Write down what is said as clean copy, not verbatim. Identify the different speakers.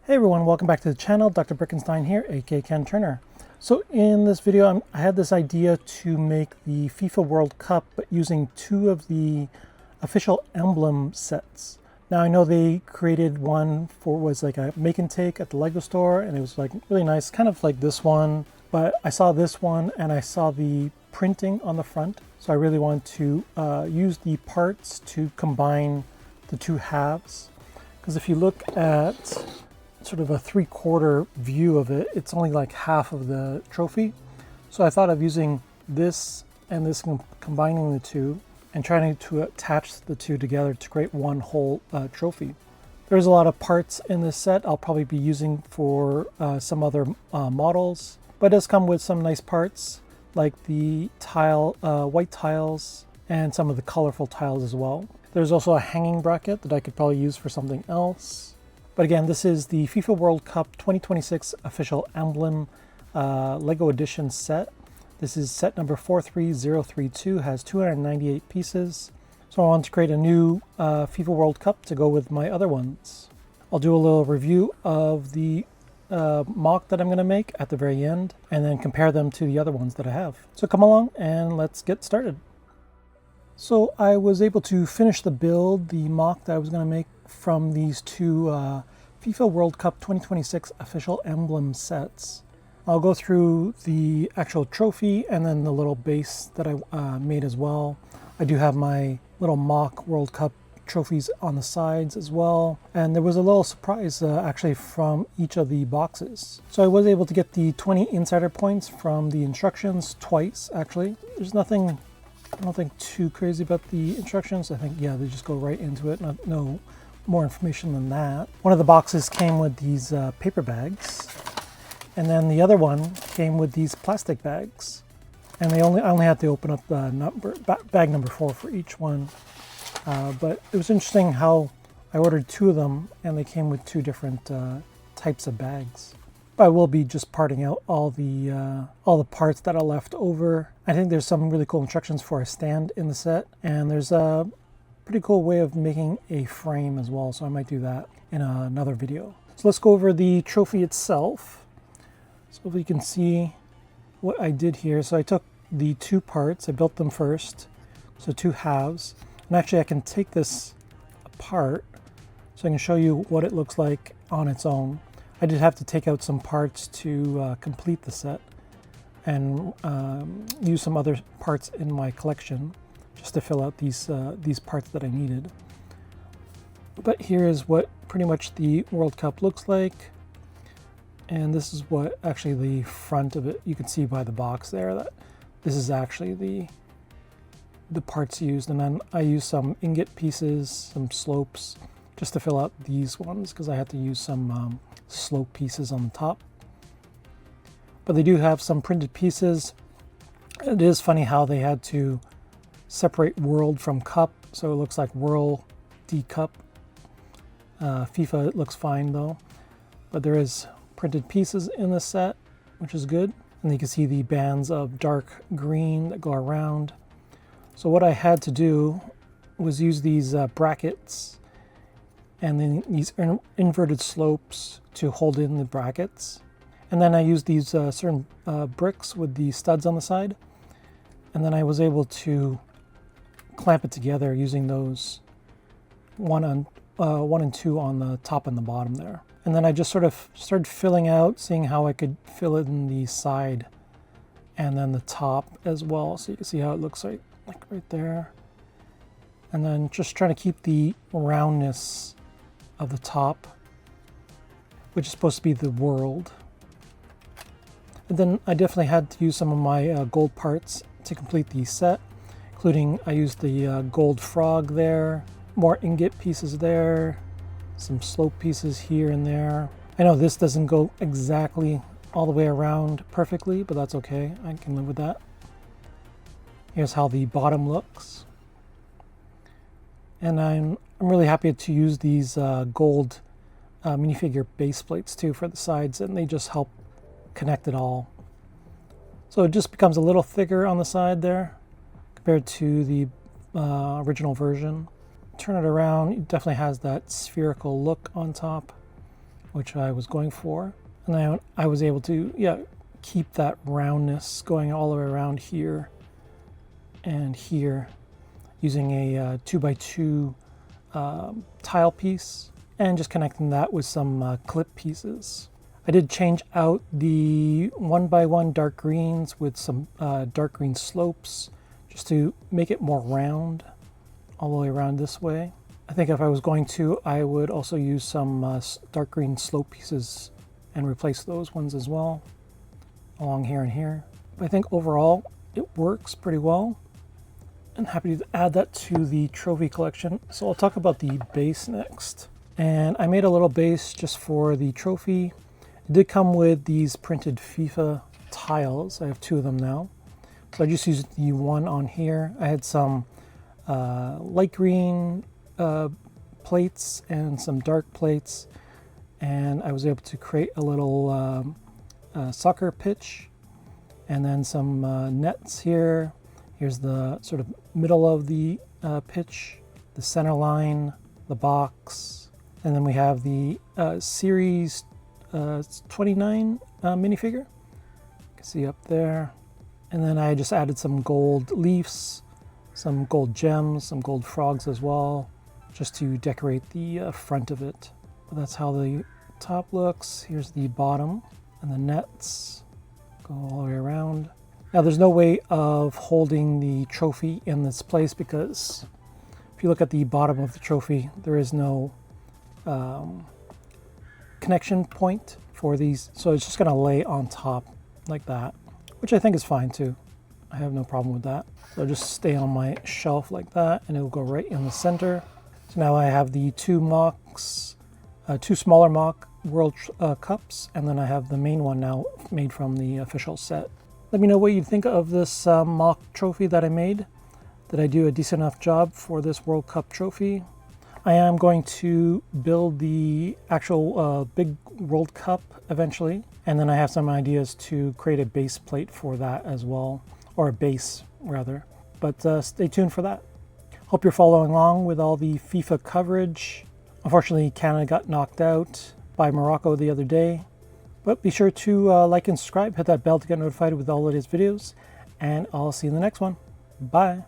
Speaker 1: Hey everyone, welcome back to the channel. Dr. Brickenstein here, aka Ken Turner. So in this video, I had this idea to make the FIFA World Cup, but using two of the official emblem sets. Now I know they created one was like a make and take at the Lego store, and it was like really nice, kind of like this one. But I saw this one and I saw the printing on the front. So I really want to use the parts to combine the two halves. Because if you look at sort of a 3/4 view of it, it's only like half of the trophy. So I thought of using this and this, combining the two and trying to attach the two together to create one whole trophy. There's a lot of parts in this set I'll probably be using for some other models, but it does come with some nice parts like the white tiles and some of the colorful tiles as well. There's also a hanging bracket that I could probably use for something else. But again, this is the FIFA World Cup 2026 official emblem Lego edition set. This is set number 43032, has 298 pieces. So I want to create a new FIFA World Cup to go with my other ones. I'll do a little review of the mock that I'm going to make at the very end, and then compare them to the other ones that I have. So come along and let's get started. So I was able to finish the build, the mock that I was going to make from these two FIFA World Cup 2026 official emblem sets. I'll go through the actual trophy and then the little base that I made as well. I do have my little mock World Cup trophies on the sides as well. And there was a little surprise actually from each of the boxes. So I was able to get the 20 insider points from the instructions twice actually. There's nothing, I don't think, too crazy about the instructions. I think, yeah, they just go right into it. No more information than that. One of the boxes came with these paper bags, and then the other one came with these plastic bags. And I only had to open up the bag number 4 for each one. But it was interesting how I ordered 2 of them, and they came with 2 different types of bags. But I will be just parting out all the parts that are left over. I think there's some really cool instructions for a stand in the set, and there's a pretty cool way of making a frame as well, so I might do that in another video. So let's go over the trophy itself. So if you can see what I did here. So I took the 2 parts, I built them first, so 2 halves. And actually I can take this apart so I can show you what it looks like on its own. I did have to take out some parts to complete the set and use some other parts in my collection just to fill out these parts that I needed. But here is what pretty much the World Cup looks like. And this is what actually the front of it, you can see by the box there that this is actually the parts used. And then I used some ingot pieces, some slopes, just to fill out these ones because I had to use some slope pieces on the top. But they do have some printed pieces. It is funny how they had to separate World from Cup, so it looks like World D Cup. FIFA, it looks fine though, but there is printed pieces in the set, which is good. And you can see the bands of dark green that go around. So what I had to do was use these brackets and then these inverted slopes to hold in the brackets. And then I used these certain bricks with the studs on the side. And then I was able to clamp it together using those 1 and 2 on the top and the bottom there. And then I just sort of started filling out, seeing how I could fill it in the side and then the top as well. So you can see how it looks like right there. And then just trying to keep the roundness of the top, which is supposed to be the world. And then I definitely had to use some of my gold parts to complete the set, including I used the gold frog there, more ingot pieces there, some slope pieces here and there. I know this doesn't go exactly all the way around perfectly, but that's okay. I can live with that. Here's how the bottom looks. And I'm really happy to use these gold minifigure base plates too for the sides, and they just help connect it all. So it just becomes a little thicker on the side there compared to the original version. Turn it around, it definitely has that spherical look on top. which I was going for. And I was able to, keep that roundness going all the way around here and here using a 2x2 tile piece and just connecting that with some clip pieces. I did change out the 1x1 dark greens with some dark green slopes just to make it more round all the way around this way. I think if I was going to, I would also use some dark green slope pieces and replace those ones as well along here and here. But I think overall it works pretty well. I'm happy to add that to the trophy collection. So I'll talk about the base next. And I made a little base just for the trophy. It did come with these printed FIFA tiles. I have 2 of them now. So I just used the one on here. I had some light green plates and some dark plates. And I was able to create a little soccer pitch and then some nets here. Here's the sort of middle of the pitch, the center line, the box, and then we have the Series 29 minifigure. You can see up there. And then I just added some gold leaves, some gold gems, some gold frogs as well, just to decorate the front of it. But that's how the top looks. Here's the bottom. And the nets go all the way around. Now there's no way of holding the trophy in this place because if you look at the bottom of the trophy, there is no connection point for these. So it's just gonna lay on top like that, which I think is fine too. I have no problem with that. So I'll just stay on my shelf like that and it'll go right in the center. So now I have the 2 mocks, 2 smaller mock World Cups, and then I have the main one now made from the official set. Let me know what you think of this mock trophy that I made. Did I do a decent enough job for this World Cup trophy? I am going to build the actual big World Cup eventually, and then I have some ideas to create a base plate for that as well, or a base rather. But stay tuned for that. Hope you're following along with all the FIFA coverage. Unfortunately, Canada got knocked out by Morocco the other day. But be sure to like and subscribe, hit that bell to get notified with all of his videos, and I'll see you in the next one. Bye.